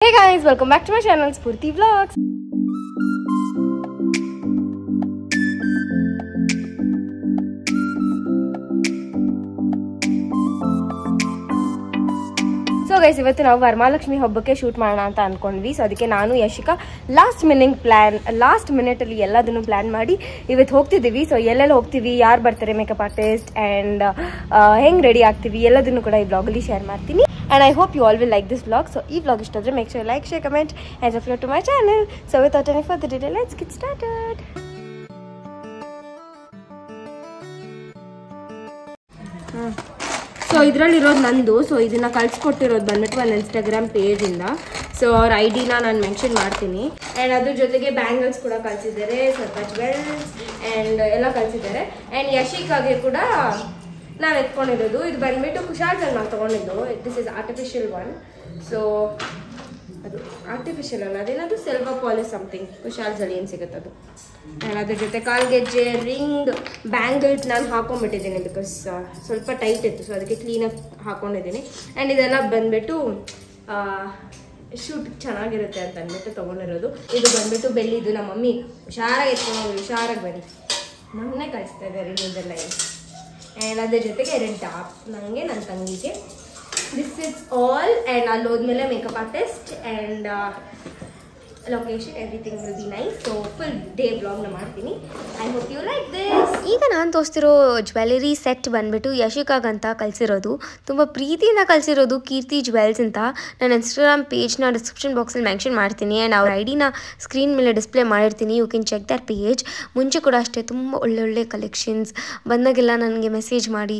Hey guys, welcome back to my channel Spurti Vlogs. So guys ಇವತ್ತು ನಾವು ವರಮಹಾಲಕ್ಷ್ಮಿ ಹಬ್ಬಕ್ಕೆ shoot ಮಾಡೋಣ ಅಂತ ಅಂದ್ಕೊಂಡ್ವಿ. ಸೊ ಅದಕ್ಕೆ ನಾನು ಯಶಿಕಾ ಲಾಸ್ಟ್ ಮಿನಿಟಲ್ಲಿ ಎಲ್ಲದನ್ನು ಪ್ಲ್ಯಾನ್ ಮಾಡಿ ಇವತ್ತು ಹೋಗ್ತಿದ್ದೀವಿ. ಸೊ ಎಲ್ಲೆಲ್ಲ ಹೋಗ್ತೀವಿ, ಯಾರು ಬರ್ತಾರೆ, ಮೇಕಪ್ ಆರ್ಟಿಸ್ಟ್ ಆ್ಯಂಡ್ ಹೆಂಗೆ ರೆಡಿ ಆಗ್ತೀವಿ ಎಲ್ಲದನ್ನು ಕೂಡ ಈ ವ್ಲಾಗಲ್ಲಿ ಶೇರ್ ಮಾಡ್ತೀನಿ. And I hope you all will like this vlog. So if vlog is make sure you like, share, comment and subscribe to my channel. So without any further delay, let's get started. So ಇದರಲ್ಲಿರೋದು ನಂದು. So ಇದನ್ನ ಕಳ್ಸಿಕೊಟ್ಟಿರೋದು ಬಂದ್ಬಿಟ್ಟು ಒಂದು Instagram ಪೇಜಿಂದ. So ಅವ್ರ ಐಡಿನ ನಾನು mention ಮಾಡ್ತೀನಿ. And ಅದ್ರ ಜೊತೆಗೆ ಬ್ಯಾಂಗಲ್ಸ್ ಕೂಡ ಕಳಿಸಿದ್ದಾರೆ, ಸ್ವಲ್ಪ ಜ್ವೆಲ್ಸ್ ಆ್ಯಂಡ್ ಎಲ್ಲ ಕಳಿಸಿದ್ದಾರೆ. ಆ್ಯಂಡ್ ಯಶಿಕಾಗೆ ಕೂಡ ನಾವು ಎತ್ಕೊಂಡಿರೋದು ಇದು ಬಂದ್ಬಿಟ್ಟು ಕುಶಾಲ್ಸಲ್ಲಿ ನಾವು ತೊಗೊಂಡಿದ್ದು. This is artificial one. So ಅದು ಆರ್ಟಿಫಿಷಿಯಲ್ ಅಲ್ಲ, ಅದೇನದು ಸಿಲ್ವರ್ ಪಾಲಿಶ್ ಸಮಥಿಂಗ್, ಕುಶಾಲ್ಸಲ್ಲಿ ಏನು ಸಿಗುತ್ತೆ ಅದು. ಆ್ಯಂಡ್ ಅದ್ರ ಜೊತೆ ಕಾಲ್ಗೆಜ್ಜೆ, ರಿಂಗ್, ಬ್ಯಾಂಗಲ್ಸ್ ನಾನು ಹಾಕೊಂಡ್ಬಿಟ್ಟಿದ್ದೀನಿ ಬಿಕಾಸ್ ಸ್ವಲ್ಪ ಟೈಟ್ ಇತ್ತು. ಸೊ ಅದಕ್ಕೆ ಕ್ಲೀನಾಗಿ ಹಾಕ್ಕೊಂಡಿದ್ದೀನಿ. ಆ್ಯಂಡ್ ಇದೆಲ್ಲ ಬಂದ್ಬಿಟ್ಟು ಶೂಟ್ ಚೆನ್ನಾಗಿರುತ್ತೆ ಅಂತ ಅಂದ್ಬಿಟ್ಟು ತೊಗೊಂಡಿರೋದು. ಇದು ಬಂದ್ಬಿಟ್ಟು ಬೆಳ್ಳಿದು. ನಮ್ಮ ಮಮ್ಮಿ ಹುಷಾರಾಗಿ ಎತ್ಕೊಂಡು ಹುಷಾರಾಗಿ ಬನ್ನಿ, ನಮ್ಮನ್ನೇ ಕಳಿಸ್ತಾ ಇದ್ದಾರೆ ಇದೆಲ್ಲ. ಆ್ಯಂಡ್ ಅದ್ರ ಜೊತೆಗೆ 2 ಟಾಪ್ ನನಗೆ, ನನ್ನ ತಂಗಿಗೆ. This is all. ಆ್ಯಂಡ್ ಅಲ್ಲಿ ಹೋದ್ಮೇಲೆ makeup artist and location everything will be nice. So full day ಬ್ಲಾಗ್ನ ಮಾಡ್ತೀನಿ. I hope you like this. ಈಗ ನಾನು ತೋರಿಸ್ತಿರೋ ಜ್ಯುವೆಲರಿ ಸೆಟ್ ಬಂದ್ಬಿಟ್ಟು ಯಶಿಕಾಗಂತ ಕಳಿಸಿರೋದು, ತುಂಬ ಪ್ರೀತಿಯಿಂದ ಕಳಿಸಿರೋದು, ಕೀರ್ತಿ ಜ್ಯುವೆಲ್ಸ್ ಅಂತ. ನಾನು ಇನ್ಸ್ಟಾಗ್ರಾಮ್ ಪೇಜ್ನ ಡಿಸ್ಕ್ರಿಪ್ಷನ್ ಬಾಕ್ಸಲ್ಲಿ ಮೆನ್ಷನ್ ಮಾಡ್ತೀನಿ. ಆ್ಯಂಡ್ ಅವ್ರ ಐಡಿನ ಸ್ಕ್ರೀನ್ ಮೇಲೆ ಡಿಸ್ಪ್ಲೇ ಮಾಡಿರ್ತೀನಿ. You can check their page. ಮುಂಚೆ ಕೂಡ ಅಷ್ಟೇ ತುಂಬ ಒಳ್ಳೊಳ್ಳೆ ಕಲೆಕ್ಷನ್ಸ್ ಬಂದಾಗೆಲ್ಲ ನನಗೆ ಮೆಸೇಜ್ ಮಾಡಿ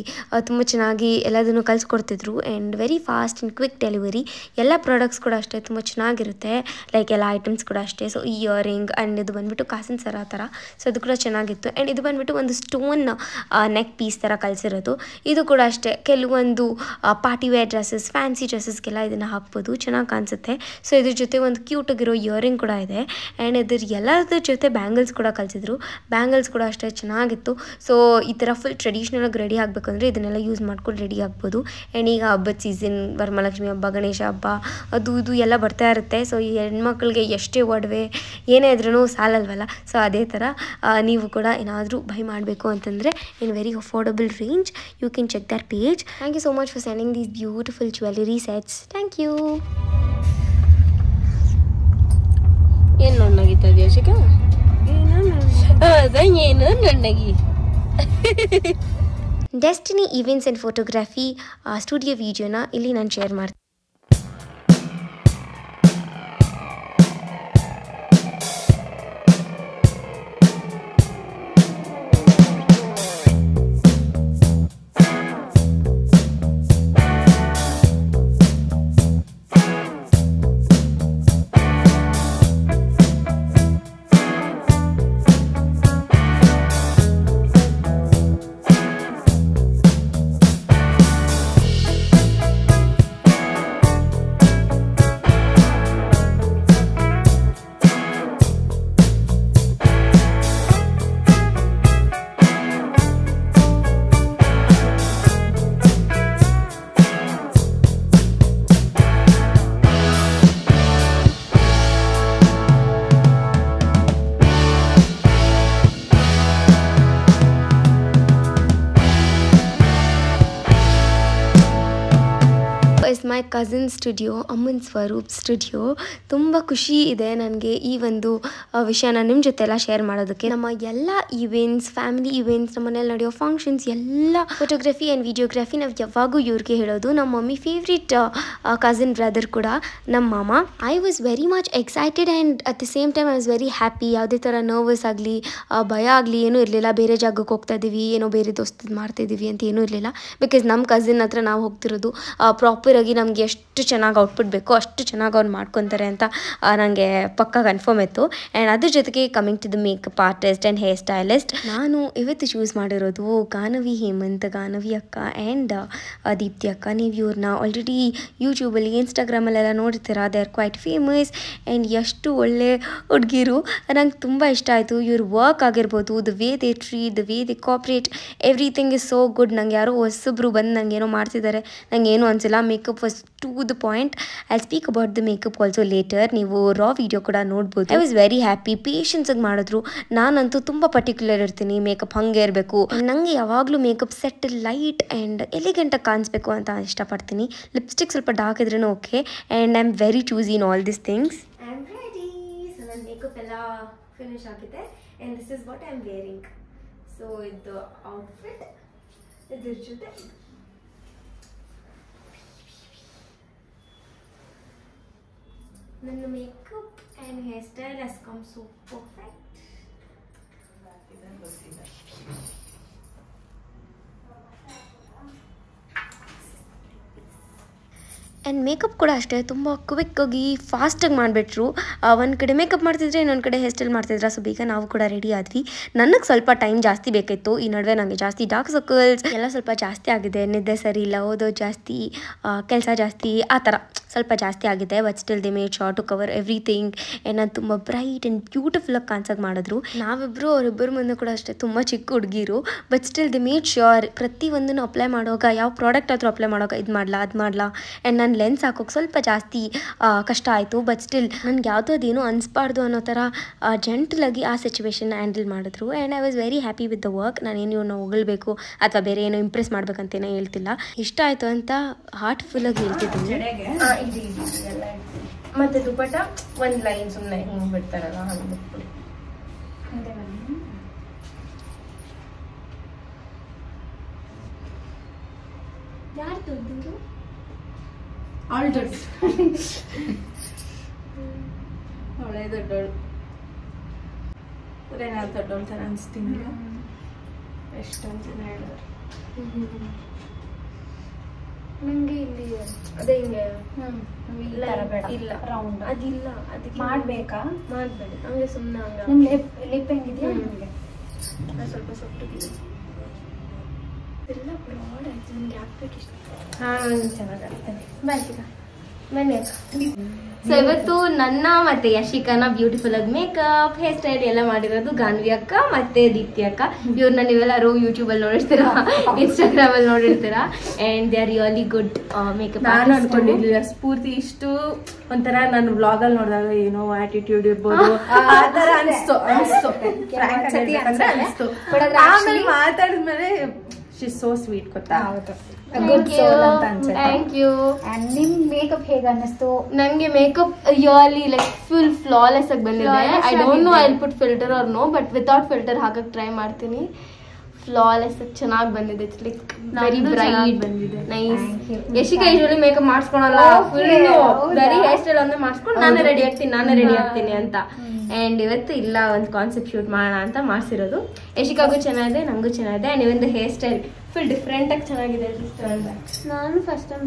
ತುಂಬ ಚೆನ್ನಾಗಿ ಎಲ್ಲದನ್ನು ಕಳಿಸ್ಕೊಡ್ತಿದ್ರು. And very fast and quick delivery. ಎಲ್ಲ ಪ್ರಾಡಕ್ಟ್ಸ್ ಕೂಡ ಅಷ್ಟೇ ತುಂಬ ಚೆನ್ನಾಗಿರುತ್ತೆ. ಲೈಕ್ ಎಲ್ಲ ಐಟಮ್ಸ್ ಕೂಡ ಅಷ್ಟೇ. ಸೊ ಇಯರಿಂಗ್ ಆ್ಯಂಡ್ ಇದು ಬಂದ್ಬಿಟ್ಟು ಕಾಸಿನ ಸರ ಥರ. ಸೊ ಅದು ಕೂಡ ಚೆನ್ನಾಗಿತ್ತು. ಆ್ಯಂಡ್ ಇದು ಬಂದ್ಬಿಟ್ಟು ಒಂದು ಸ್ಟೋನ್ ನೆಕ್ ಪೀಸ್ ಥರ ಕಳಿಸಿರೋದು. ಇದು ಕೂಡ ಅಷ್ಟೇ ಕೆಲವೊಂದು ಪಾರ್ಟಿ ವೇರ್ ಡ್ರೆಸ್ಸಸ್, ಫ್ಯಾನ್ಸಿ ಡ್ರೆಸ್ಸಸ್ಗೆಲ್ಲ ಇದನ್ನು ಹಾಕ್ಬೋದು, ಚೆನ್ನಾಗಿ ಕಾಣಿಸುತ್ತೆ. ಸೊ ಇದ್ರ ಜೊತೆ ಒಂದು ಕ್ಯೂಟಾಗಿರೋ ಇಯರಿಂಗ್ ಕೂಡ ಇದೆ. ಆ್ಯಂಡ್ ಇದ್ರ ಎಲ್ಲದ್ರ ಜೊತೆ ಬ್ಯಾಂಗಲ್ಸ್ ಕೂಡ ಕಳಿಸಿದ್ರು. ಬ್ಯಾಂಗಲ್ಸ್ ಕೂಡ ಅಷ್ಟೇ ಚೆನ್ನಾಗಿತ್ತು. ಸೊ ಈ ಥರ ಫುಲ್ ಟ್ರೆಡಿಷ್ನಲಾಗಿ ರೆಡಿ ಆಗಬೇಕಂದ್ರೆ ಇದನ್ನೆಲ್ಲ ಯೂಸ್ ಮಾಡ್ಕೊಂಡು ರೆಡಿ ಆಗ್ಬೋದು. ಆ್ಯಂಡ್ ಈಗ ಹಬ್ಬದ ಸೀಸನ್, ವರಮಹಾಲಕ್ಷ್ಮಿ ಹಬ್ಬ, ಗಣೇಶ ಹಬ್ಬ, ಅದು ಇದು ಎಲ್ಲ ಬರ್ತಾ ಇರುತ್ತೆ. ಸೊ ಈ ಹೆಣ್ಮಕ್ಳಿಗೆ ಎಷ್ಟೇ ಒಡವೆ ಏನೇ ಇದ್ರೂ ಸಾಲಲ್ವಲ್ಲ. ಸೊ ಅದೇ ಥರ ನೀವು ಕೂಡ ಏನಾದರೂ ಬೈ ಮಾಡಬೇಕು ಅಂತಂದರೆ in very affordable range you can check their page. Thank you so much for sending these beautiful jewellery sets. Thank you. ಏನು ನೋಡ್ನಾಗಿತ್ತದ ಯಶಿಕಾ? ಏನು ನೋಡ್ನಾಗಿ destiny events and photography studio ವಿಡಿಯೋನ ಇಲ್ಲಿ ನಾನು ಶೇರ್ ಮಾಡ್ತೀನಿ. ಇಸ್ ಮೈ ಕಸಿನ್ ಸ್ಟುಡಿಯೋ, ಅಮ್ಮನ್ Swaroop studio. ತುಂಬ ಖುಷಿ ಇದೆ ನನಗೆ ಈ ಒಂದು ವಿಷಯನ ನಿಮ್ಮ ಜೊತೆ ಎಲ್ಲ ಶೇರ್ ಮಾಡೋದಕ್ಕೆ. ನಮ್ಮ ಎಲ್ಲ ಈವೆಂಟ್ಸ್, ಫ್ಯಾಮಿಲಿ ಈವೆಂಟ್ಸ್, ನಮ್ಮ ಮನೇಲಿ ನಡೆಯೋ ಫಂಕ್ಷನ್ಸ್ ಎಲ್ಲ ಫೋಟೋಗ್ರಫಿ ಆ್ಯಂಡ್ ವಿಡಿಯೋಗ್ರಫಿ ನಾವು ಯಾವಾಗೂ ಇವ್ರಿಗೆ ಹೇಳೋದು. ನಮ್ಮ ಮಮ್ಮಿ ಫೇವ್ರೆಟ್ ಕಸಿನ್ ಬ್ರದರ್ ಕೂಡ ನಮ್ಮ ಮಾಮ. I was very much excited and at the same time I was very happy. ಯಾವುದೇ ಥರ ನರ್ವಸ್ ಆಗಲಿ ಭಯ ಆಗಲಿ ಏನೂ ಇರಲಿಲ್ಲ. ಬೇರೆ ಜಾಗಕ್ಕೆ ಹೋಗ್ತಾ ಇದ್ದೀವಿ, ಏನೋ ಬೇರೆ ದೋಸ್ತದ್ದು ಮಾಡ್ತಾಯಿದ್ದೀವಿ ಅಂತ ಏನೂ ಇರಲಿಲ್ಲ. ಬಿಕಾಸ್ ನಮ್ಮ ಕಸಿನ್ ಹತ್ರ ನಾವು ಹೋಗ್ತಿರೋದು ಪ್ರಾಪರಾಗಿ ನಮಗೆ ಎಷ್ಟು ಚೆನ್ನಾಗಿ ಔಟ್ಪುಟ್ ಬೇಕೋ ಅಷ್ಟು ಚೆನ್ನಾಗಿ ಅವ್ರು ಮಾಡ್ಕೊತಾರೆ ಅಂತ ನನಗೆ ಪಕ್ಕ ಕನ್ಫರ್ಮ್ ಇತ್ತು. ಆ್ಯಂಡ್ ಅದ್ರ ಜೊತೆಗೆ coming to the makeup artist and hair stylist, ನಾನು ಇವತ್ತು ಚೂಸ್ ಮಾಡಿರೋದು ಗಾನವಿ ಹೇಮಂತ್, ಗಾನವಿ ಅಕ್ಕ ಆ್ಯಂಡ್ ದೀಪ್ತಿ ಅಕ್ಕ. ನೀವು ಇವ್ರನ್ನ ಆಲ್ರೆಡಿ ಯೂಟ್ಯೂಬಲ್ಲಿ, ಇನ್ಸ್ಟಾಗ್ರಾಮಲ್ಲೆಲ್ಲ ನೋಡ್ತೀರಾ. They are quite famous and ಎಷ್ಟು ಒಳ್ಳೆ ಹುಡುಗಿರು. ನಂಗೆ ತುಂಬ ಇಷ್ಟ ಆಯಿತು ಇವ್ರ ವರ್ಕ್ ಆಗಿರ್ಬೋದು, the way they treat, the way they cooperate, everything is so good. ನಂಗೆ ಯಾರೋ ಹೊಸಬ್ರು ಬಂದು ನಂಗೆ ಏನೋ ಮಾಡ್ತಿದ್ದಾರೆ, ನಂಗೆ ಏನೂ ಅನಿಸಿಲ್ಲ. Makeup was to the point. I speak about the makeup also later. ನೀವು ರಾ ವಿಡಿಯೋ ಕೂಡ ನೋಡ್ಬೋದು. I was very happy. ಪೇಷನ್ಸಾಗಿ ಮಾಡಿದ್ರು. ನಾನಂತೂ ತುಂಬ ಪರ್ಟಿಕ್ಯುಲರ್ ಇರ್ತೀನಿ, ಮೇಕಪ್ ಹಾಗೆ ಇರಬೇಕು, ನನಗೆ ಯಾವಾಗಲೂ ಮೇಕಪ್ ಸೆಟ್ ಲೈಟ್ ಆ್ಯಂಡ್ ಎಲಿಗೆಂಟಾಗಿ ಕಾಣಿಸ್ಬೇಕು ಅಂತ ಇಷ್ಟಪಡ್ತೀನಿ. ಲಿಪ್ಸ್ಟಿಕ್ ಸ್ವಲ್ಪ ಡಾರ್ಕ್ ಇದ್ರೂ okay. And I am very choosy in all this things. I am ready. So ನನ್ನ ಮೇಕಪ್ ಎಲ್ಲ ಫಿನಿಶ್ ಆಗಿದೆ. And this is what I am wearing. So ಇದು ಔಟ್ಫಿಟ್, ಇದ್ರ ಜೊತೆ ನನ್ನ makeup and hair style has come so perfect. And makeup ಕೂಡ ಅಷ್ಟೇ ತುಂಬ ಕ್ವಿಕ್ಕಾಗಿ ಫಾಸ್ಟಾಗಿ ಮಾಡಿಬಿಟ್ರು. ಒಂದು ಕಡೆ ಮೇಕಪ್ ಮಾಡ್ತಿದ್ರೆ ಇನ್ನೊಂದು ಕಡೆ ಹೇರ್ ಸ್ಟೈಲ್ ಮಾಡ್ತಿದ್ರೆ. ಸೊ ಬೇಗ ನಾವು ಕೂಡ ರೆಡಿ ಆದ್ವಿ. ನನಗೆ ಸ್ವಲ್ಪ ಟೈಮ್ ಜಾಸ್ತಿ ಬೇಕಿತ್ತು. ಈ ನಡುವೆ ನನಗೆ ಜಾಸ್ತಿ ಡಾರ್ಕ್ ಸರ್ಕಲ್ಸ್ ಎಲ್ಲ ಸ್ವಲ್ಪ ಜಾಸ್ತಿ ಆಗಿದೆ. ನಿದ್ದೆ ಸರಿ ಇಲ್ಲ, ಓದೋದು ಜಾಸ್ತಿ, ಕೆಲಸ ಜಾಸ್ತಿ, ಆ ಥರ ಸ್ವಲ್ಪ ಜಾಸ್ತಿ ಆಗಿದೆ. But still they made short to cover everything. ನಾನು ತುಂಬ ಬ್ರೈಟ್ ಆ್ಯಂಡ್ ಬ್ಯೂಟಿಫುಲ್ಲಾಗಿ ಕಾಣಿಸೋದು ಮಾಡಿದ್ರು. ನಾವಿಬ್ಬರು ಅವರಿಬ್ಬರ ಮುಂದೆ ಕೂಡ ಅಷ್ಟೇ ತುಂಬ ಚಿಕ್ಕ ಹುಡುಗಿರು. But still they made sure ಪ್ರತಿಯೊಂದನ್ನು ಅಪ್ಲೈ ಮಾಡುವಾಗ ಯಾವ ಪ್ರಾಡಕ್ಟ್ ಆದರೂ ಅಪ್ಲೈ ಮಾಡುವಾಗ ಇದು ಮಾಡಲಾ ಅದು ಮಾಡಲಾ. ಆ್ಯಂಡ್ ನಾನು ಲೆನ್ಸ್ ಹಾಕೋಕೆ ಸ್ವಲ್ಪ ಜಾಸ್ತಿ ಕಷ್ಟ ಆಯಿತು. ಬಟ್ ಸ್ಟಿಲ್ ನನಗೆ ಯಾವುದೋ ಅದೇನೋ ಅನಿಸ್ಬಾರ್ದು ಅನ್ನೋ ಥರ ಜೆಂಟಲಾಗಿ ಆ ಸಿಚುವೇಶನ್ ಹ್ಯಾಂಡಲ್ ಮಾಡಿದ್ರು. And I was very happy with the work. ನಾನೇನು ಇವ್ರನ್ನ ಹೊಗಳ್ಬೇಕು ಅಥವಾ ಬೇರೆ ಏನೋ ಇಂಪ್ರೆಸ್ ಮಾಡ್ಬೇಕಂತೇನೋ ಹೇಳ್ತಿಲ್ಲ. ಇಷ್ಟ ಆಯಿತು ಅಂತ ಹಾರ್ಟ್ಫುಲ್ಲಾಗಿ ಹೇಳ್ತಿದ್ದೀನಿ. ಮತ್ತೆ ದುಪ್ಪಟ್ಟ ಒಂದು ಲೈನ್ ಸುಮ್ಮನೆ ಹಿಂಗೆ ಬಿಡ್ತಾರಲ್ಲ ಹಂಗೆ ಬಿಟ್ಬಿಡಿ. ಯಾರು ದೊಡ್ಡದು? ಅವಳು ದೊಡ್ಡ ಅವಳೇ ದೊಡ್ಡವಳು. ನಾನು ದೊಡ್ಡವಳು ಥರ ಅನಿಸ್ತೀನಿ. ಎಷ್ಟೊಂದು ಜನ ಹೇಳಿದ್ರು ನನಗೆ ಇಲ್ಲಿ ಅದೇ ಹಿಂಗೆ ಇಲ್ಲ ರೌಂಡ್ ಅದಿಲ್ಲ, ಅದಕ್ಕೆ ಮಾಡಬೇಕಾ? ಮಾಡಬೇಡಿ ಹಂಗೆ ಸುಮ್ಮನೆ ಹಂಗೆ. ನಿಮ್ಮ ಲಿಪ್ ಹೆಂಗಿದೆಯಾ? ನನಗೆ ಸ್ವಲ್ಪ ಸೊಟ್ಟಿದ್ದೀನಿ ಎಲ್ಲ ಬ್ರಾಡ್ ಆಯ್ತು. ನನಗೆ ಹಾಕ್ಬೇಕು ಇಷ್ಟ. ಹಾಂ ಚೆನ್ನಾಗಾಗ್ತಾನೆ. ಬಾಯ್ಸಿಗ ಬನ್ನಿ. ಸೊ ಇವತ್ತು ನನ್ನ ಮತ್ತೆ ಯಶಿಕಾನ ಬ್ಯೂಟಿಫುಲ್ ಆಗಿ ಮೇಕಪ್ ಹೇರ್ ಸ್ಟೈಲ್ ಎಲ್ಲ ಮಾಡಿರೋದು ಗಾನ್ವಿ ಅಕ್ಕ ಮತ್ತೆ ದೀಪ್ತಿ ಅಕ್ಕ. ಇವ್ರನ್ನ ನೀವೆಲ್ಲರೂ ಯೂಟ್ಯೂಬಲ್ಲಿ ನೋಡಿರ್ತೀರಾ, ಇನ್ಸ್ಟಾಗ್ರಾಮ್ ಅಲ್ಲಿ ನೋಡಿರ್ತೀರಾ. And they are really good makeup. ನಾನು ಅನ್ಕೊಂಡಿರ್ಲಿಲ್ಲ ಸ್ಫೂರ್ತಿ ಇಷ್ಟು ಒಂಥರ ನಾನು ವ್ಲಾಗ್ ಅಲ್ಲಿ ನೋಡಿದಾಗ ಏನೋ ಆಟಿಟ್ಯೂಡ್ ಇರ್ಬೋದು ಆ ತರ ಅನಿಸ್ತು. ಆಮೇಲೆ ಮಾತಾಡಿದ್ಮೇಲೆ ಶಿ ಸೋ ಸ್ವೀಟ್ ಗೊತ್ತಾ. Thank you. ನಿಮ್ ಮೇಕಪ್ ಹೇಗ ಅನ್ನಿಸ್ತು? ನಂಗೆ makeup really like full flawless ಆಗಿ ಬಂದಿದೆ. I don't know I will put filter or no, but without filter ಹಾಕಕ್ ಟ್ರೈ ಮಾಡ್ತೀನಿ. ಫ್ಲಾಲೆಸ್ ಚೆನ್ನಾಗಿ ಬಂದಿದೆ. ಇಟ್ಸ್ ಲೈಕ್ ವೆರಿ ಬ್ರೈಟ್ ಬಂದಿದೆ, ನೈಸ್. ಯಶಿಕಾ ಯೂಶುವಲಿ ಮೇಕಪ್ ಮಾಡಿಸ್ಕೊಳಲ್ಲ, ಫುಲ್ ಬರೀ ಹೇರ್ ಸ್ಟೈಲ್ ಒಂದೇ ಮಾಡಿಸ್ಕೊಂಡು ನಾನೇ ರೆಡಿ ಆಗ್ತೀನಿ ಅಂತ. ಅಂಡ್ ಇವತ್ತು ಇಲ್ಲ, ಒಂದು ಕಾನ್ಸೆಪ್ಟ್ ಶೂಟ್ ಮಾಡೋಣ ಅಂತ ಮಾಡಿಸಿರೋದು. ಯಶಿಕಾಗೂ ಚೆನ್ನಾಗಿದೆ, ನಂಗೂ ಚೆನ್ನಾಗಿದೆ. ಅಂಡ್ ಇವೊಂದು ಹೇರ್ ಸ್ಟೈಲ್ ಫುಲ್ ಡಿಫ್ರೆಂಟ್ ಆಗಿ ಚೆನ್ನಾಗಿದೆ. ನಾನು ಫಸ್ಟ್ ಟೈಮ್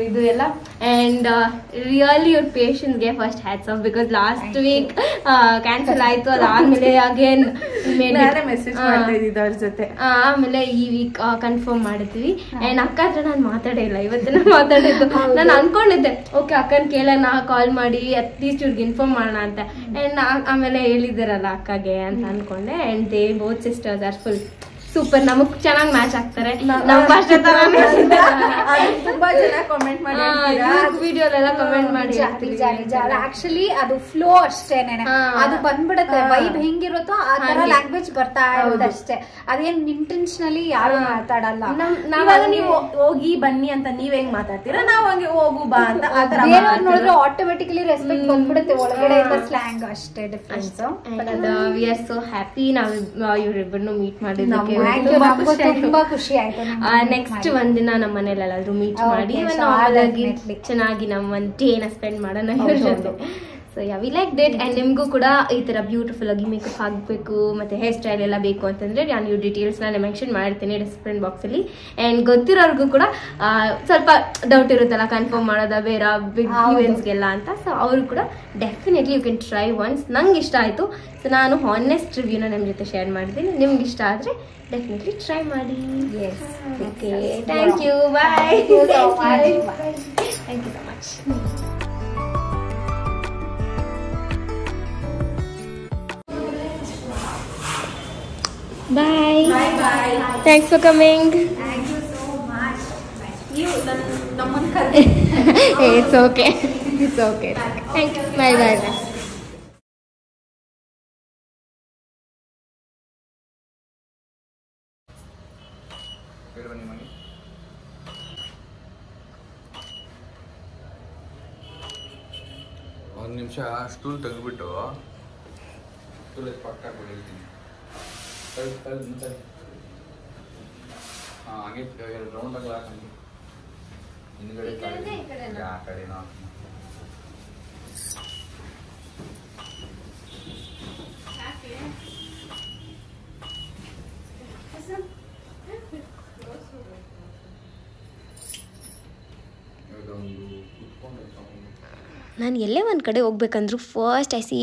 ಇದು ಎಲ್ಲ. ಅಂಡ್ ರಿಯಲಿ ಯುವರ್ ಪೇಷನ್ಸ್ಗೆ first hats off, because last week cancel ಆಯ್ತು. ಅದಾದ್ಮೇಲೆ ಅಗೇನ್ ಮೆಸೇಜ್ ಮಾಡ್ತಾ ಇದ್ದಿದ್ದು ಅವ್ರ ಜೊತೆ. ಆಮೇಲೆ ಈ ವೀಕ್ ಕನ್ಫರ್ಮ್ ಮಾಡಿದ್ವಿ. ಅಂಡ್ ಅಕ್ಕ ಹತ್ರ ನಾನು ಮಾತಾಡೇ ಇಲ್ಲ, ಇವತ್ತಿನ ಮಾತಾಡಿದ್ದು. ನಾನು ಅನ್ಕೊಂಡಿದ್ದೆ ಓಕೆ ಅಕ್ಕನ ಕೇಳೋಣ ಕಾಲ್ ಮಾಡಿ ಅಟ್ಲೀಸ್ಟ್ ಇವ್ರಿಗೆ ಇನ್ಫಾರ್ಮ್ ಮಾಡೋಣ ಅಂತ. ಅಂಡ್ ಆಮೇಲೆ ಹೇಳಿದಾರಲ್ಲ ಅಕ್ಕಗೆ ಅಂತ ಅನ್ಕೊಂಡೆ. And they both sisters are full super. ನಮಗ್ ಚೆನ್ನಾಗಿ ಮ್ಯಾಚ್ ಆಗ್ತಾರೆ. ನಮ್ಮ ಭಾಷೆ ತುಂಬಾ ಜನ ಕಾಮೆಂಟ್ ಮಾಡಿ ವಿಡಿಯೋಲೆಲ್ಲ ಕಮೆಂಟ್ ಮಾಡಿ. ಆಕ್ಚುಲಿ ಅದು ಫ್ಲೋ ಅಷ್ಟೇನೆ, ಅದು ಬಂದ್ಬಿಡತ್ತೆ. ವೈಬ್ ಹೆಂಗಿರುತ್ತೋ ಆ ತರ ಲ್ಯಾಂಗ್ವೇಜ್ ಬರ್ತಾ ಇರುತ್ತೆ ಅಷ್ಟೇ. ಅದೇನ್ ಇಂಟೆನ್ಷನಲಿ ಯಾರು ಮಾತಾಡಲ್ಲ. ನಾವಾಗ ನೀವು ಹೋಗಿ ಬನ್ನಿ ಅಂತ ನೀವ್ ಹೆಂಗ್ ಮಾತಾಡ್ತೀರಾ, ನಾವ್ ಹಂಗೆ ಹೋಗು ಬಾ ಅಂತ ನೋಡಿದ್ರೆ ಆಟೋಮೆಟಿಕಲಿ ರೆಸ್ಪೆಕ್ಟ್ ಬಂದ್ಬಿಡುತ್ತೆ. ಒಳಗಡೆ ಸ್ಲ್ಯಾಂಗ್ ಅಷ್ಟೇ difference. We are so happy ನಾವು ಇವ್ರಿಬ್ಬರನ್ನು ಮೀಟ್ ಮಾಡಿದ್ದಕ್ಕೆ. ತುಂಬಾ ಖುಷಿ ಆಯ್ತು. ನೆಕ್ಸ್ಟ್ ಒಂದಿನ ನಮ್ಮ ಮನೇಲೆಲ್ಲಾದ್ರೂ ಮೀಟ್ ಮಾಡಿ ಚೆನ್ನಾಗಿ ನಮ್ಮ ಒಂದು ಡೇನ ಸ್ಪೆಂಡ್ ಮಾಡೋಣ ಇವ್ರ ಜೊತೆ. So yeah we like ದೇಟ್. And ನಿಮಗೂ ಕೂಡ ಈ ಥರ ಬ್ಯೂಟಿಫುಲ್ ಆಗಿ ಮೇಕಪ್ ಆಗಬೇಕು ಮತ್ತು ಹೇರ್ ಸ್ಟೈಲ್ ಎಲ್ಲ ಬೇಕು ಅಂತಂದರೆ ನಾನು ಇವ್ರ ಡೀಟೇಲ್ಸ್ನ ಮೆನ್ಷನ್ ಮಾಡ್ತೀನಿ ಡಿಸ್ಕ್ರಿಪ್ಷನ್ ಬಾಕ್ಸಲ್ಲಿ. ಆ್ಯಂಡ್ ಗೊತ್ತಿರೋರ್ಗೂ ಕೂಡ ಸ್ವಲ್ಪ ಡೌಟ್ ಇರುತ್ತಲ್ಲ ಕನ್ಫರ್ಮ್ ಮಾಡೋದ ಬೇರೆ ಬಿಗ್ ಇವೆಂಟ್ಸ್ಗೆಲ್ಲ ಅಂತ. ಸೊ ಅವರು ಕೂಡ definitely you can try once. ನಂಗೆ ಇಷ್ಟ ಆಯಿತು. ಸೊ ನಾನು ಹಾನೆಸ್ಟ್ ರಿವ್ಯೂನ ನಿಮ್ಮ ಜೊತೆ ಶೇರ್ ಮಾಡಿದ್ದೀನಿ. ನಿಮ್ಗೆ ಇಷ್ಟ ಆದರೆ ಡೆಫಿನೆಟ್ಲಿ ಟ್ರೈ ಮಾಡಿ. Okay, thank you. Bye. Thank you so much. Bye. Bye. Thanks for coming. Thank you so much. It's okay it's okay thank you bye bye bye. ಒಂದು ನಿಮಿಷ ಸ್ಟೂಲ್ ತೆಗೆದ್ಬಿಟ್ಟು ಸ್ಟೂಲ್ ಪಕ್ಕ ಹೇಳ್ತೀನಿ. ಹಾಂ ಹಾಗೆ ಎರಡು ರೌಂಡ್ ಆಗಲ್ಲ ಹಾಕಿ ಹಿಂದ್ಗಡೆ ಆ ಕಡೆನೋ ನಾನು ಎಲ್ಲೇ ಒಂದು ಕಡೆ ಹೋಗ್ಬೇಕಂದ್ರೂ first I see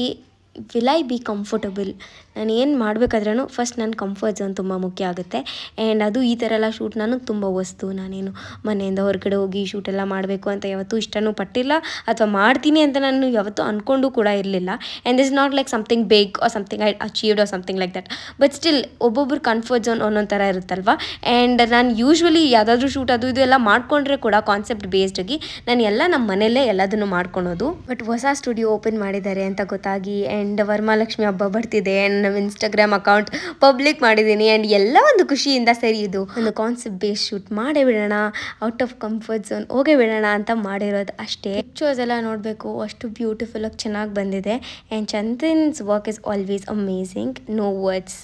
will I be comfortable. ನಾನು ಏನು ಮಾಡಬೇಕಾದ್ರೂ ಫಸ್ಟ್ ನನ್ನ ಕಂಫರ್ಟ್ ಝೋನ್ ತುಂಬ ಮುಖ್ಯ ಆಗುತ್ತೆ. ಆ್ಯಂಡ್ ಅದು ಈ ಥರ ಎಲ್ಲ ಶೂಟ್ ನನಗೆ ತುಂಬ ವಸ್ತು. ನಾನೇನು ಮನೆಯಿಂದ ಹೊರಗಡೆ ಹೋಗಿ ಶೂಟೆಲ್ಲ ಮಾಡಬೇಕು ಅಂತ ಯಾವತ್ತೂ ಇಷ್ಟನೂ ಪಟ್ಟಿಲ್ಲ, ಅಥವಾ ಮಾಡ್ತೀನಿ ಅಂತ ನಾನು ಯಾವತ್ತೂ ಅಂದ್ಕೊಂಡು ಕೂಡ ಇರಲಿಲ್ಲ. And this not like something big or something I achieved or something like that. But still ಒಬ್ಬೊಬ್ರು ಕಂಫರ್ಟ್ ಝೋನ್ ಒಂದೊಂದು ಥರ ಇರುತ್ತಲ್ವ. ಆ್ಯಂಡ್ ನಾನು ಯೂಶ್ವಲಿ ಯಾವುದಾದ್ರೂ ಶೂಟ್ ಅದು ಇದು ಎಲ್ಲ ಮಾಡ್ಕೊಂಡ್ರೆ ಕೂಡ ಕಾನ್ಸೆಪ್ಟ್ ಬೇಸ್ಡಾಗಿ ನಾನು ಎಲ್ಲ ನಮ್ಮ ಮನೆಯಲ್ಲೇ ಎಲ್ಲದನ್ನು ಮಾಡ್ಕೊಳೋದು. ಬಟ್ ಹೊಸ ಸ್ಟುಡಿಯೋ ಓಪನ್ ಮಾಡಿದ್ದಾರೆ ಅಂತ ಗೊತ್ತಾಗಿ, ಆ್ಯಂಡ್ ವರಮಹಾಲಕ್ಷ್ಮಿ ಹಬ್ಬ ಬರ್ತಿದೆ, ಆ್ಯಂಡ್ ನಮ್ಮ ಇನ್ಸ್ಟಾಗ್ರಾಮ್ ಅಕೌಂಟ್ ಪಬ್ಲಿಕ್ ಮಾಡಿದ್ದೀನಿ. ಆ್ಯಂಡ್ ಎಲ್ಲ ಒಂದು ಖುಷಿಯಿಂದ ಸರಿ ಇದು ಒಂದು ಕಾನ್ಸೆಪ್ಟ್ ಬೇಸ್ ಶೂಟ್ ಮಾಡೇ ಬಿಡೋಣ, ಔಟ್ ಆಫ್ ಕಂಫರ್ಟ್ ಝೋನ್ ಹೋಗೇ ಬಿಡೋಣ ಅಂತ ಮಾಡಿರೋದು ಅಷ್ಟೇ. ಪಿಕ್ಚರ್ಸ್ ಎಲ್ಲ ನೋಡಬೇಕು, ಅಷ್ಟು ಬ್ಯೂಟಿಫುಲ್ಲಾಗಿ ಚೆನ್ನಾಗಿ ಬಂದಿದೆ. And Chandan's work is always amazing, no words.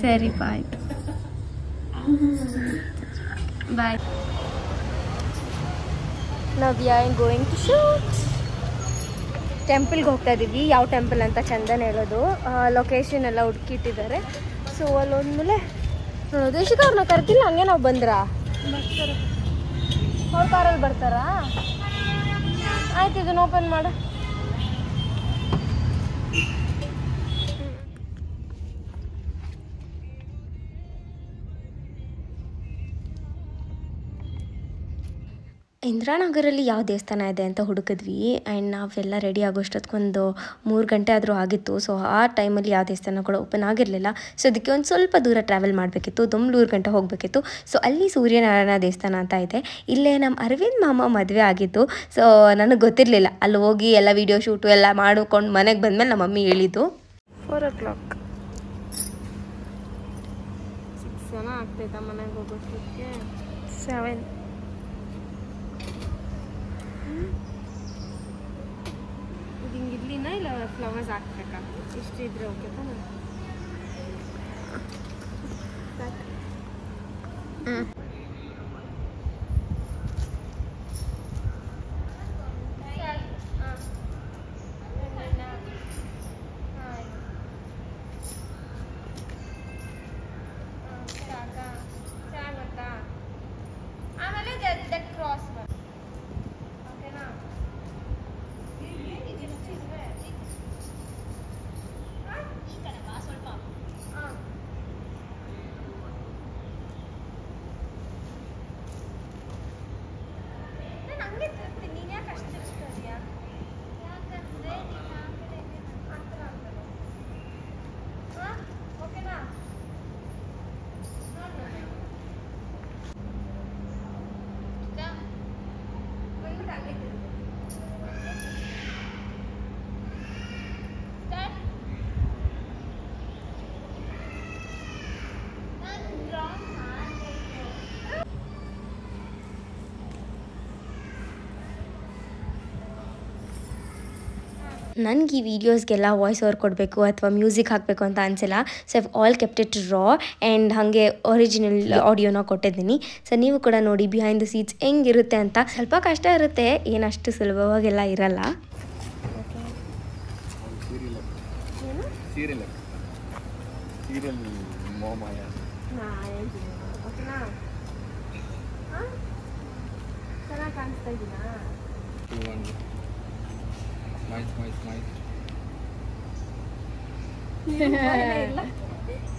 ಸರಿ ಬಾಯ್ ಬಾಯ್. ನಾವು we are going to shoot. ಟೆಂಪಲ್ಗೆ ಹೋಗ್ತಾ ಇದ್ದೀವಿ. ಯಾವ ಟೆಂಪಲ್ ಅಂತ ಚಂದನ್ ಹೇಳೋದು. ಲೊಕೇಶನ್ ಎಲ್ಲ ಹುಡುಕಿಟ್ಟಿದ್ದಾರೆ. ಸೊ ಅಲ್ಲೊಂದ್ಮೇಲೆ ನೋಡೋದು. ಯಶಿಕಾ ಅವ್ರನ್ನ ಕರ್ತಿಲ್ಲ, ಹಂಗೆ ನಾವು ಬಂದ್ರಾ? ಅವ್ರ ಕಾರಲ್ಲಿ ಬರ್ತಾರಾ? ಆಯ್ತು, ಇದನ್ನ ಓಪನ್ ಮಾಡು. ಇಂದ್ರಾನಗರಲ್ಲಿ ಯಾವ ದೇವಸ್ಥಾನ ಇದೆ ಅಂತ ಹುಡುಕಿದ್ವಿ. ಆ್ಯಂಡ್ ನಾವೆಲ್ಲ ರೆಡಿ ಆಗೋಷ್ಟೊತ್ಕೊಂದು 3 ಗಂಟೆ ಆದರೂ ಆಗಿತ್ತು. ಸೊ ಆ ಟೈಮಲ್ಲಿ ಯಾವ ದೇವಸ್ಥಾನ ಕೂಡ ಓಪನ್ ಆಗಿರಲಿಲ್ಲ. ಸೊ ಅದಕ್ಕೆ ಒಂದು ಸ್ವಲ್ಪ ದೂರ ಟ್ರಾವೆಲ್ ಮಾಡಬೇಕಿತ್ತು, ದೊಂಬಲೂರು ಗಂಟೆ ಹೋಗಬೇಕಿತ್ತು. ಸೊ ಅಲ್ಲಿ ಸೂರ್ಯನಾರಾಯಣ ದೇವಸ್ಥಾನ ಅಂತ ಇದೆ. ಇಲ್ಲೇ ನಮ್ಮ ಅರವಿಂದ್ ಮಾಮ ಮದುವೆ ಆಗಿತ್ತು. ಸೊ ನನಗೆ ಗೊತ್ತಿರಲಿಲ್ಲ. ಅಲ್ಲಿ ಹೋಗಿ ಎಲ್ಲ ವೀಡಿಯೋ ಶೂಟು ಎಲ್ಲ ಮಾಡ್ಕೊಂಡು ಮನೆಗೆ ಬಂದಮೇಲೆ ನಮ್ಮ ಮಮ್ಮಿ ಹೇಳಿದ್ದು 4 o'clock 6 ಜನ ಆಗ್ತೈತಾ ಮನೆಗೆ ಹೋಗೋಷ್ಟಕ್ಕೆ? 7. ಹಿಂಗಿರ್ಲಿನ ಇಲ್ಲ ಫ್ಲವರ್ಸ್ ಹಾಕ್ಬೇಕಾ? ಇಷ್ಟು ಇದ್ರೆ ಓಕೆ ತಾನೆ? ಆಮೇಲೆ ಕ್ರಾಸ್ ಓಕೆನಾ? ನನಗೆ ಈ ವೀಡಿಯೋಸ್ಗೆಲ್ಲ ವಾಯ್ಸ್ ಓವರ್ ಕೊಡಬೇಕು ಅಥವಾ ಮ್ಯೂಸಿಕ್ ಹಾಕಬೇಕು ಅಂತ ಅನಿಸಿಲ್ಲ. So I've all kept it raw and ಹಾಗೆ ಒರಿಜಿನಲ್ ಆಡಿಯೋನ ಕೊಟ್ಟಿದ್ದೀನಿ. ಸೊ ನೀವು ಕೂಡ ನೋಡಿ ಬಿಹೈಂಡ್ ದ ಸೀಟ್ಸ್ ಹೆಂಗಿರುತ್ತೆ ಅಂತ. ಸ್ವಲ್ಪ ಕಷ್ಟ ಇರುತ್ತೆ, ಏನಷ್ಟು ಸುಲಭವಾಗೆಲ್ಲ ಇರಲ್ಲ. ಚೆನ್ನಾಗಿ ಕಾಣಿಸ್ತಾ ಇದ್ದೀನಾ?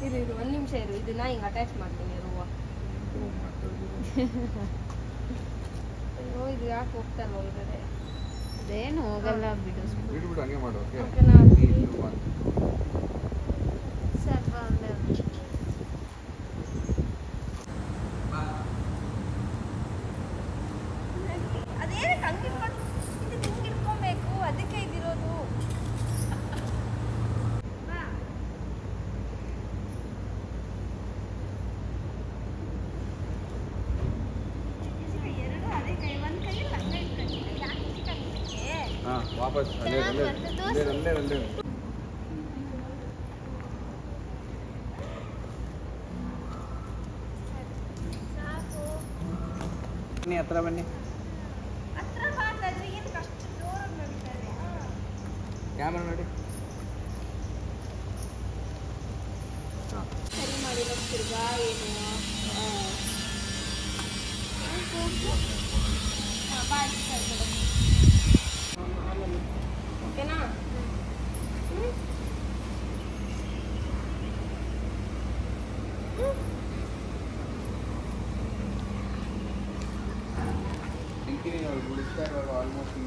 ಇದು 1 ನಿಮಿಷ ಇರು, ಇದನ್ನ ಹಿಂಗೆ ಅಟ್ಯಾಚ್ ಮಾಡ್ತೀನಿ. ಇದು ಯಾಕೆ ಹೋಗ್ತಾನೆ ಒಳಗಡೆ? ಅದೇನು ಹೋಗಲ್ಲ ಬಿಡು, ಹಂಗೆ ಮಾಡು. ಓಕೆನಾ? ಬಾ ವಾಪಸ್ ಅಲ್ಲೇ ಬನ್ನಿ ಹತ್ರ ಬನ್ನಿ ಕ್ಯಾಮ್ರಾ ನೋಡಿ ಸರಿ ಮಾಡಿರೋ ತಿರ್ಗಾ ಏನು ಓಕೆನಾ ಆಲ್ಮೋಸ್ಟ್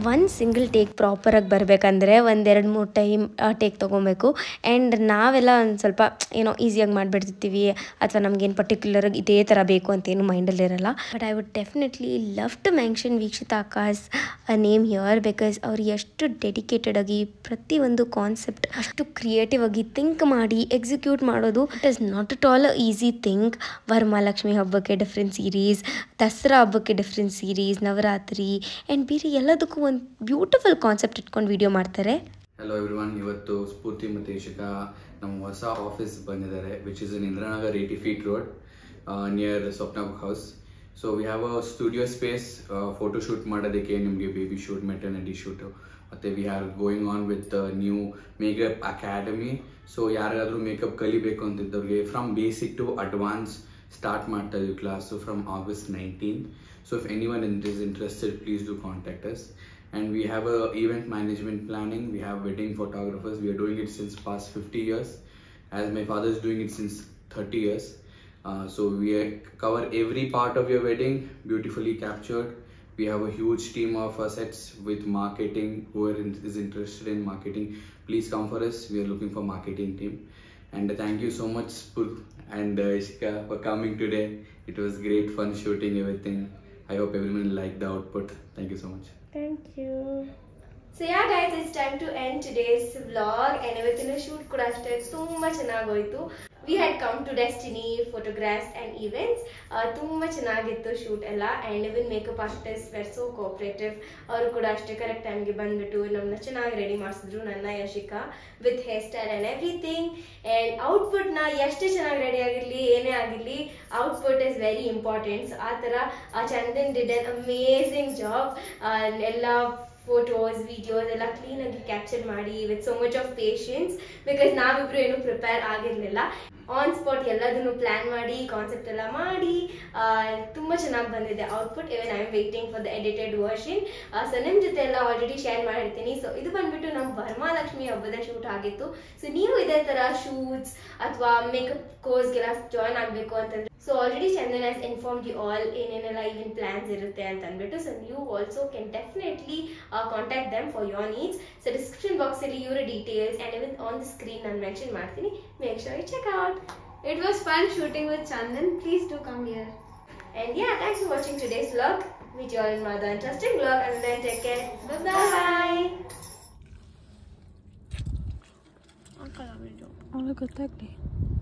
ಒಂದು ಸಿಂಗಲ್ ಟೇಕ್ ಪ್ರಾಪರಾಗಿ ಬರಬೇಕಂದ್ರೆ 1-2-3 ಟೈಮ್ ಟೇಕ್ ತೊಗೊಬೇಕು. ಆ್ಯಂಡ್ ನಾವೆಲ್ಲ ಒಂದು ಸ್ವಲ್ಪ ಏನೋ ಈಸಿಯಾಗಿ ಮಾಡಿಬಿಡ್ತಿರ್ತೀವಿ ಅಥವಾ ನಮಗೇನು ಪರ್ಟಿಕ್ಯುಲರಾಗಿ ಇದೇ ಥರ ಬೇಕು ಅಂತೇನು ಮೈಂಡಲ್ಲಿರಲ್ಲ. But I would definitely love to mention Vikshita Akash name here because ಅವ್ರು ಎಷ್ಟು ಡೆಡಿಕೇಟೆಡ್ ಆಗಿ ಪ್ರತಿಯೊಂದು ಕಾನ್ಸೆಪ್ಟ್ ಅಷ್ಟು ಕ್ರಿಯೇಟಿವ್ ಆಗಿ ಥಿಂಕ್ ಮಾಡಿ ಎಕ್ಸಿಕ್ಯೂಟ್ ಮಾಡೋದು it is not at all easy thing. Varamahalakshmi ಹಬ್ಬಕ್ಕೆ ಡಿಫ್ರೆಂಟ್ ಸೀರೀಸ್, ದಸರಾ ಹಬ್ಬಕ್ಕೆ ಡಿಫ್ರೆಂಟ್ ಸೀರೀಸ್, ನವರಾತ್ರಿ ಆ್ಯಂಡ್ ಬೇರೆ ಎಲ್ಲದಕ್ಕೂ ಒಂದು ಬ್ಯೂಟಿಫುಲ್ ಕಾನ್ಸೆಪ್ಟ್ ಇಟ್ಕೊಂಡು ವಿಡಿಯೋ ಮಾಡ್ತಾರೆ. ಹಲೋ ಎವ್ರಿವನ್, ಇವತ್ತು ಸ್ಫೂರ್ತಿ ಮತ್ತು ಇಶಿಕಾ ನಮ್ಮ ಹೊಸ ಆಫೀಸ್ ಬಂದಿದ್ದಾರೆ which is in Indiranagar 80 feet road near Swapna book house. So we have a studio space photo shoot ಮಾಡೋದಕ್ಕೆ, ನಿಮಗೆ ಬೇಬಿ ಶೂಟ್, ಮೆಟರ್ನಿಟಿ ಶೂಟು, ಮತ್ತು we are going on with new makeup academy. So ಯಾರಾದರೂ makeup ಕಲಿಬೇಕು ಅಂತಿದ್ದವ್ರಿಗೆ from basic to advance start ಮಾಡ್ತಾ ಇದ್ದೀವಿ class from August 19th. So if anyone is interested, please do contact us. And we have a event management planning, we have wedding photographers. We are doing it since past 50 years, as my father is doing it since 30 years. So we cover every part of your wedding, beautifully captured. We have a huge team of assets with marketing. Whoever is interested in marketing, please come for us. We are looking for marketing team. And thank you so much Spur and Ishika for coming today. It was great fun shooting everything. I hope everyone liked the output. Thank you so much. Thank you. So yeah guys, it's time to end today's vlog. And ಇವತ್ತಿನ shoot ಕೂಡ ಅಷ್ಟೇ ತುಂಬಾ ಚೆನ್ನಾಗೋಯ್ತು. We had come to Destiny Photographs and Events. ತುಂಬಾ ಚೆನ್ನಾಗಿತ್ತು shoot ಎಲ್ಲ. And even makeup artists were so cooperative. ಅವರು ಕೂಡ ಅಷ್ಟೇ ಕರೆಕ್ಟ್ ಟೈಮ್ಗೆ ಬಂದ್ಬಿಟ್ಟು ನಮ್ಮನ್ನ ಚೆನ್ನಾಗಿ ರೆಡಿ ಮಾಡಿಸಿದ್ರು, ನನ್ನ Yashika, with hair style and everything. And ಔಟ್ಪುಟ್ನ ಎಷ್ಟೇ ಚೆನ್ನಾಗಿ ರೆಡಿ ಆಗಿರಲಿ, ಏನೇ ಆಗಿರಲಿ, ಔಟ್ಪುಟ್ ಇಸ್ ವೆರಿ ಇಂಪಾರ್ಟೆಂಟ್. ಆ ಥರ Chandan did an amazing job. ಎಲ್ಲ ಫೋಟೋಸ್, ವಿಡಿಯೋಸ್ ಎಲ್ಲ ಕ್ಲೀನಾಗಿ ಕ್ಯಾಪ್ಚರ್ ಮಾಡಿ with so much of patience, because ನಾವಿಬ್ರು ಏನು ಪ್ರಿಪೇರ್ ಆಗಿರಲಿಲ್ಲ. ಆನ್ ಸ್ಪಾಟ್ ಎಲ್ಲದನ್ನು ಪ್ಲ್ಯಾನ್ ಮಾಡಿ ಕಾನ್ಸೆಪ್ಟ್ ಎಲ್ಲ ಮಾಡಿ ತುಂಬ ಚೆನ್ನಾಗಿ ಬಂದಿದೆ output. Even I am waiting for the edited version. So ನಿಮ್ಮ ಜೊತೆ ಎಲ್ಲ ಆಲ್ರೆಡಿ ಶೇರ್ ಮಾಡಿರ್ತೀನಿ. ಸೊ ಇದು ಬಂದ್ಬಿಟ್ಟು ನಮ್ಮ ವರಮಹಾಲಕ್ಷ್ಮಿ ಹಬ್ಬದ ಶೂಟ್ ಆಗಿತ್ತು. ಸೊ ನೀವು ಇದೇ ಥರ ಶೂಟ್ಸ್ ಅಥವಾ ಮೇಕಪ್ ಕೋರ್ಸ್ಗೆಲ್ಲ ಜಾಯ್ನ್ ಆಗಬೇಕು ಅಂತಂದ್ರೆ, so already Chandan has informed you all ಏನೇನೆಲ್ಲ ಈವನ್ ಪ್ಲಾನ್ಸ್ ಇರುತ್ತೆ ಅಂತ ಅಂದ್ಬಿಟ್ಟು. ಸೊ ನೀವು also can definitely contact them for your needs. So description ಬಾಕ್ಸಲ್ಲಿ ಇವರ details and even on the screen ನಾನು ಮೆನ್ಷನ್ ಮಾಡ್ತೀನಿ. Make sure you check out. It was fun shooting with Chandan. Please do come here. And yeah, thanks for watching today's vlog. Meet you all in another interesting vlog. And then take care. Bye bye.